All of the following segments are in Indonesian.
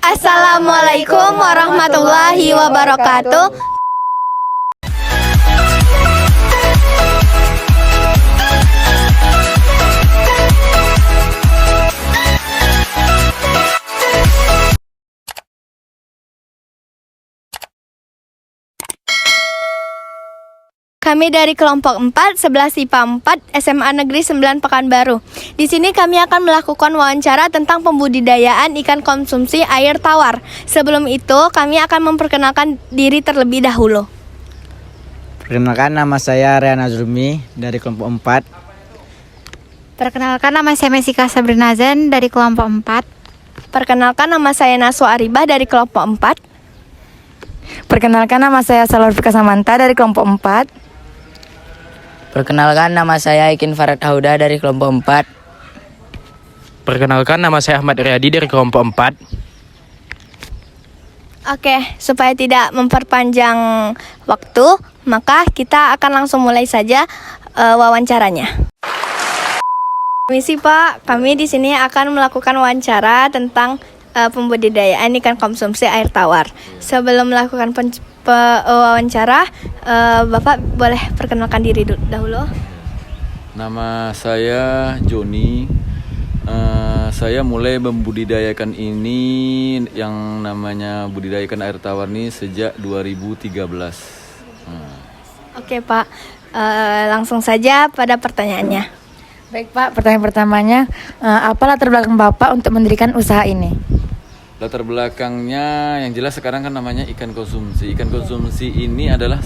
Assalamualaikum warahmatullahi wabarakatuh. Kami dari kelompok 4, 11 IPA 4, SMA Negeri 9 Pekanbaru. Di sini kami akan melakukan wawancara tentang pembudidayaan ikan konsumsi air tawar. Sebelum itu, kami akan memperkenalkan diri terlebih dahulu. Perkenalkan, nama saya Riana Zulmi dari kelompok 4. Perkenalkan, nama saya Mesika Sabrinazan dari kelompok 4. Perkenalkan, nama saya Naswa Aribah dari kelompok 4. Perkenalkan, nama saya Salorfika Samanta dari kelompok 4. Perkenalkan, nama saya Ikin Farad Hauda dari kelompok 4. Perkenalkan, nama saya Ahmad Riyadi dari kelompok 4. Oke, supaya tidak memperpanjang waktu, maka kita akan langsung mulai saja wawancaranya. Permisi Pak, kami di sini akan melakukan wawancara tentang pembudidayaan ikan konsumsi air tawar. Sebelum melakukan wawancara, Bapak boleh perkenalkan diri dahulu. Nama saya Joni. Saya mulai membudidayakan ini yang namanya budidayakan air tawar ini sejak 2013. Oke Pak, langsung saja pada pertanyaannya. Baik Pak, pertanyaan pertamanya, apa latar belakang Bapak untuk mendirikan usaha ini? Latar belakangnya yang jelas sekarang kan namanya ikan konsumsi. Ikan konsumsi ini adalah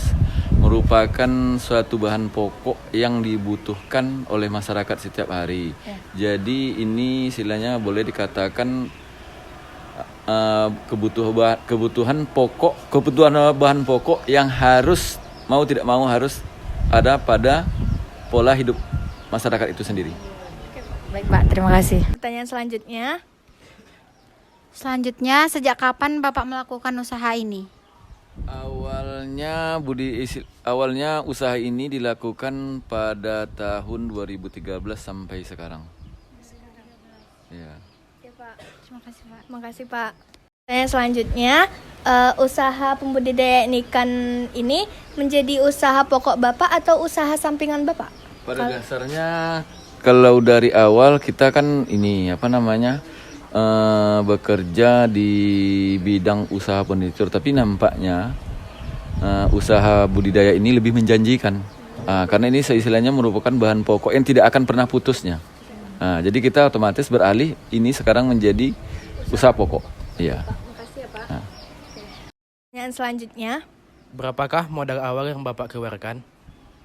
merupakan suatu bahan pokok yang dibutuhkan oleh masyarakat setiap hari. Jadi ini istilahnya boleh dikatakan kebutuhan bahan pokok yang harus mau tidak mau harus ada pada pola hidup masyarakat itu sendiri. Baik Pak, terima kasih. Pertanyaan Selanjutnya, sejak kapan Bapak melakukan usaha ini? Awalnya usaha ini dilakukan pada tahun 2013 sampai sekarang. Ya. Ya Pak. Terima kasih Pak. Pertanyaan selanjutnya, usaha pembudidayaan ikan ini menjadi usaha pokok Bapak atau usaha sampingan Bapak? Pada dasarnya kalau dari awal kita kan bekerja di bidang usaha furnitur, tapi nampaknya usaha budidaya ini lebih menjanjikan karena ini istilahnya merupakan bahan pokok yang tidak akan pernah putusnya. Jadi kita otomatis beralih ini sekarang menjadi usaha pokok. Iya. Terima kasih ya Pak. Pertanyaan selanjutnya, Berapakah modal awal yang Bapak keluarkan?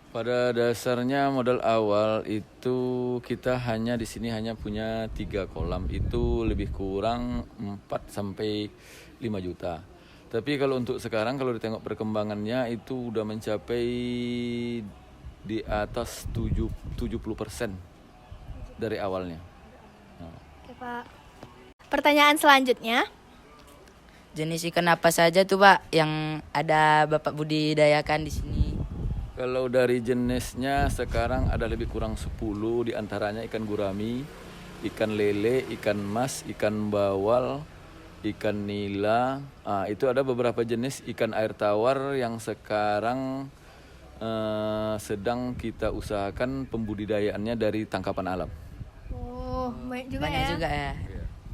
Pada dasarnya modal awal itu kita di sini hanya punya 3 kolam, itu lebih kurang 4 sampai 5 juta. Tapi kalau untuk sekarang kalau ditengok perkembangannya itu udah mencapai di atas 70% dari awalnya. Oke Pak. Pertanyaan selanjutnya, Jenis ikan apa saja tuh Pak yang ada Bapak budidayakan di sini? Kalau dari jenisnya sekarang ada lebih kurang 10, diantaranya ikan gurami, ikan lele, ikan mas, ikan bawal, ikan nila. Itu ada beberapa jenis ikan air tawar yang sekarang sedang kita usahakan pembudidayaannya dari tangkapan alam. oh banyak juga Banyak ya. juga ya.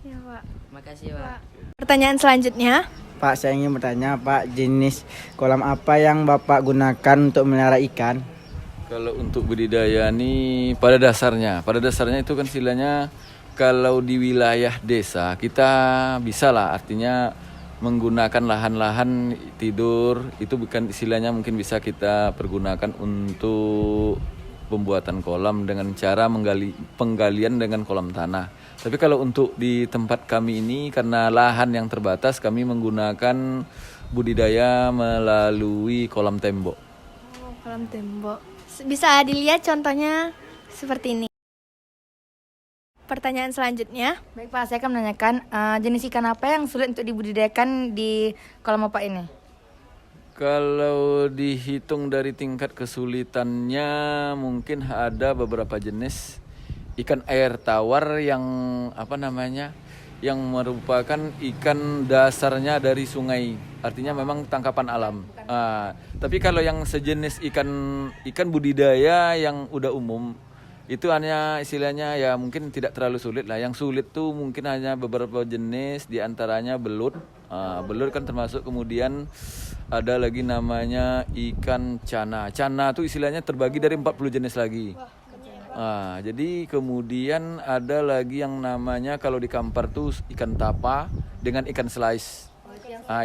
Ya Pak. Makasih Pak. Pertanyaan selanjutnya, Pak, saya ingin bertanya, Pak, jenis kolam apa yang Bapak gunakan untuk melihara ikan? Kalau untuk budidaya ini pada dasarnya itu kan istilahnya kalau di wilayah desa kita bisa lah artinya menggunakan lahan-lahan tidur itu bukan istilahnya mungkin bisa kita pergunakan untuk pembuatan kolam dengan cara penggalian dengan kolam tanah. Tapi kalau untuk di tempat kami ini karena lahan yang terbatas kami menggunakan budidaya melalui kolam tembok. oh, kolam tembok. Bisa dilihat contohnya seperti ini. Pertanyaan selanjutnya, Baik Pak, saya akan menanyakan jenis ikan apa yang sulit untuk dibudidayakan di kolam Bapak ini? Kalau dihitung dari tingkat kesulitannya mungkin ada beberapa jenis ikan air tawar yang yang merupakan ikan dasarnya dari sungai. Artinya memang tangkapan alam. Tapi kalau yang sejenis ikan budidaya yang udah umum itu hanya istilahnya ya mungkin tidak terlalu sulit lah. Yang sulit tuh mungkin hanya beberapa jenis, diantaranya belut. Belut kan termasuk, kemudian ada lagi namanya ikan cana. Cana tuh istilahnya terbagi dari 40 jenis lagi. Jadi kemudian ada lagi yang namanya kalau di Kampar tuh ikan tapa dengan ikan slice.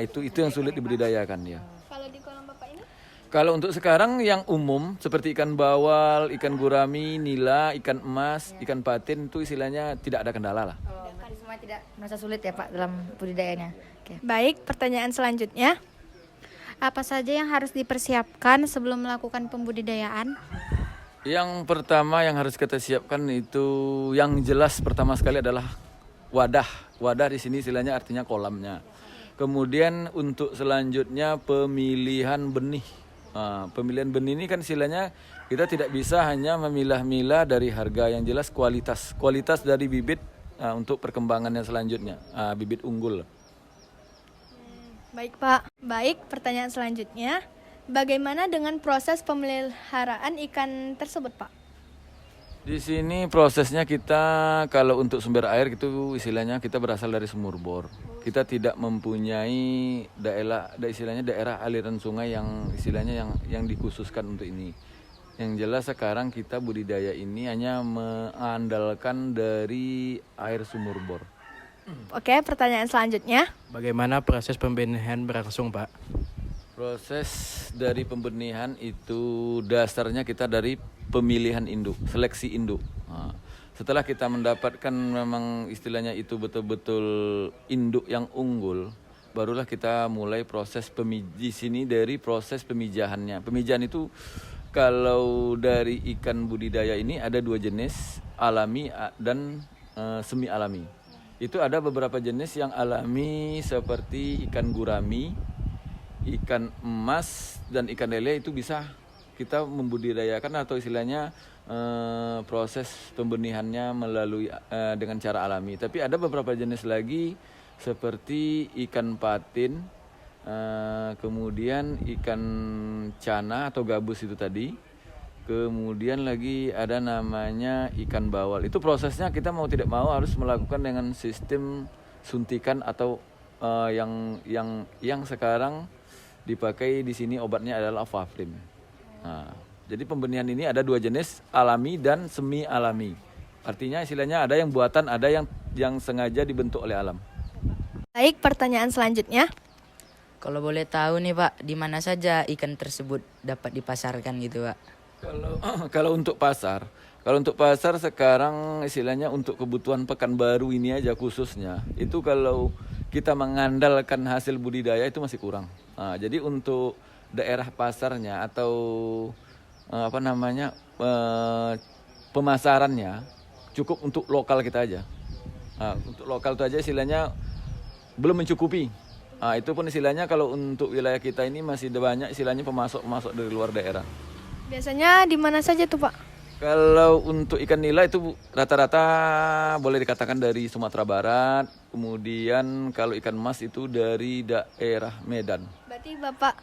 Itu yang sulit dibudidayakan ya. Kalau di kolam Bapak ini? Kalau untuk sekarang yang umum seperti ikan bawal, ikan gurami, nila, ikan emas, ikan patin itu istilahnya tidak ada kendala lah. Semua tidak merasa sulit ya Pak dalam budidayanya. Oke. Baik, pertanyaan selanjutnya. Apa saja yang harus dipersiapkan sebelum melakukan pembudidayaan? Yang pertama yang harus kita siapkan itu yang jelas pertama sekali adalah wadah. Wadah di sini istilahnya artinya kolamnya. Kemudian untuk selanjutnya pemilihan benih. Pemilihan benih ini kan istilahnya kita tidak bisa hanya memilah-milah dari harga, yang jelas kualitas dari bibit untuk perkembangannya selanjutnya, bibit unggul. Baik Pak. Baik, pertanyaan selanjutnya. Bagaimana dengan proses pemeliharaan ikan tersebut, Pak? Di sini prosesnya kita kalau untuk sumber air gitu istilahnya kita berasal dari sumur bor. Kita tidak mempunyai daerah aliran sungai yang istilahnya yang dikhususkan untuk ini. Yang jelas sekarang kita budidaya ini hanya mengandalkan dari air sumur bor. Oke, pertanyaan selanjutnya. Bagaimana proses pembenihan berlangsung, Pak? Proses dari pembenihan itu dasarnya kita dari pemilihan induk, seleksi induk. Setelah kita mendapatkan memang istilahnya itu betul-betul induk yang unggul, barulah kita mulai proses di sini dari proses pemijahannya. Pemijahan itu kalau dari ikan budidaya ini ada 2 jenis, alami dan semi alami. Itu ada beberapa jenis yang alami seperti ikan gurami, ikan emas dan ikan lele itu bisa kita membudidayakan atau istilahnya proses pembenihannya melalui dengan cara alami. Tapi ada beberapa jenis lagi seperti ikan patin, kemudian ikan cana atau gabus itu tadi, kemudian lagi ada namanya ikan bawal. Itu prosesnya kita mau tidak mau harus melakukan dengan sistem suntikan atau yang sekarang dipakai di sini obatnya adalah Avaflim. Jadi pembenihan ini ada 2 jenis, alami dan semi alami. Artinya istilahnya ada yang buatan, ada yang sengaja dibentuk oleh alam. Baik, pertanyaan selanjutnya. Kalau boleh tahu nih Pak, di mana saja ikan tersebut dapat dipasarkan gitu Pak? Kalau untuk pasar sekarang istilahnya untuk kebutuhan Pekanbaru ini aja khususnya, itu kalau kita mengandalkan hasil budidaya itu masih kurang. Jadi untuk daerah pasarnya atau pemasarannya cukup untuk lokal kita aja. Untuk lokal itu aja istilahnya belum mencukupi. Itu pun istilahnya kalau untuk wilayah kita ini masih banyak istilahnya pemasok dari luar daerah. Biasanya di mana saja tuh, Pak? Kalau untuk ikan nila itu rata-rata boleh dikatakan dari Sumatera Barat. Kemudian kalau ikan emas itu dari daerah Medan. Berarti Bapak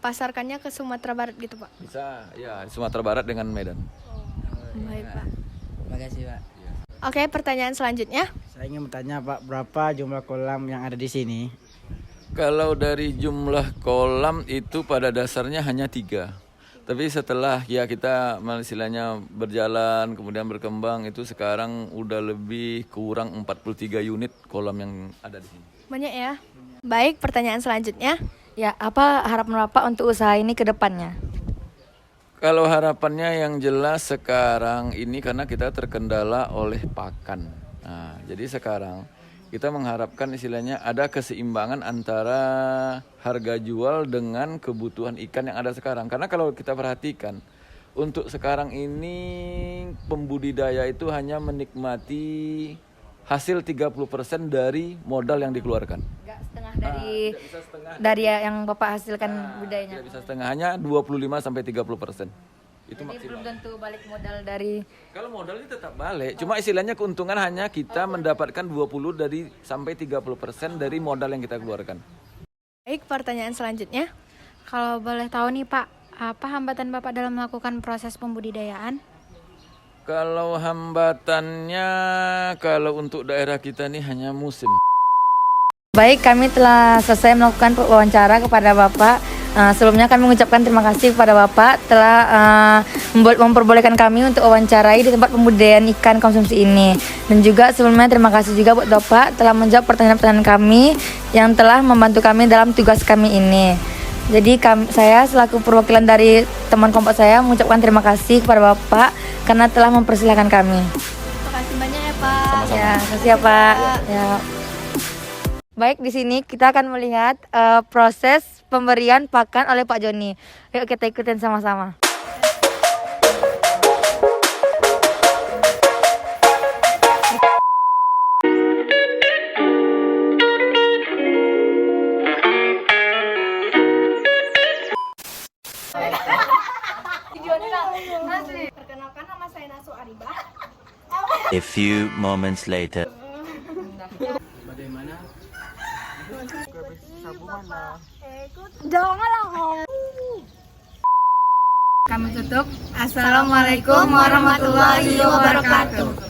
pasarkannya ke Sumatera Barat gitu, Pak? Bisa, ya Sumatera Barat dengan Medan. Baik, Pak. Terima kasih Pak. Oke, pertanyaan selanjutnya. Saya ingin bertanya Pak, berapa jumlah kolam yang ada di sini? Kalau dari jumlah kolam itu pada dasarnya hanya 3. Tapi setelah ya kita istilahnya berjalan kemudian berkembang itu sekarang udah lebih kurang 43 unit kolam yang ada di sini. Banyak ya. Baik, pertanyaan selanjutnya. Ya, apa harapan Bapak untuk usaha ini ke depannya? Kalau harapannya yang jelas sekarang ini karena kita terkendala oleh pakan. Jadi sekarang kita mengharapkan istilahnya ada keseimbangan antara harga jual dengan kebutuhan ikan yang ada sekarang. Karena kalau kita perhatikan, untuk sekarang ini pembudidaya itu hanya menikmati hasil 30% dari modal yang dikeluarkan. Enggak setengah dari yang Bapak hasilkan budidayanya. Tidak bisa setengah, hanya 25-30%. Itu Jadi belum maksimal. tentu balik modal dari. Kalau modalnya tetap balik, cuma istilahnya keuntungan hanya kita mendapatkan 20 dari sampai 30% dari modal yang kita keluarkan. Baik, pertanyaan selanjutnya. Kalau boleh tahu nih Pak, apa hambatan Bapak dalam melakukan proses pembudidayaan? Kalau hambatannya, kalau untuk daerah kita ini hanya musim. Baik, kami telah selesai melakukan wawancara kepada Bapak. Sebelumnya kami mengucapkan terima kasih kepada Bapak telah memperbolehkan kami untuk wawancarai di tempat pembudidayaan ikan konsumsi ini. Dan juga sebelumnya terima kasih juga buat Bapak telah menjawab pertanyaan-pertanyaan kami yang telah membantu kami dalam tugas kami ini. Jadi saya selaku perwakilan dari teman kelompok saya mengucapkan terima kasih kepada Bapak karena telah mempersilahkan kami. Terima kasih banyak ya Pak. Ya, terima kasih ya Pak. Ya. Baik, di sini kita akan melihat proses pemberian pakan oleh Pak Joni. Yuk kita ikutin sama-sama. Perkenalkan, nama saya Nasu Aribah. A few moments later. Kami tutup. Assalamualaikum warahmatullahi wabarakatuh.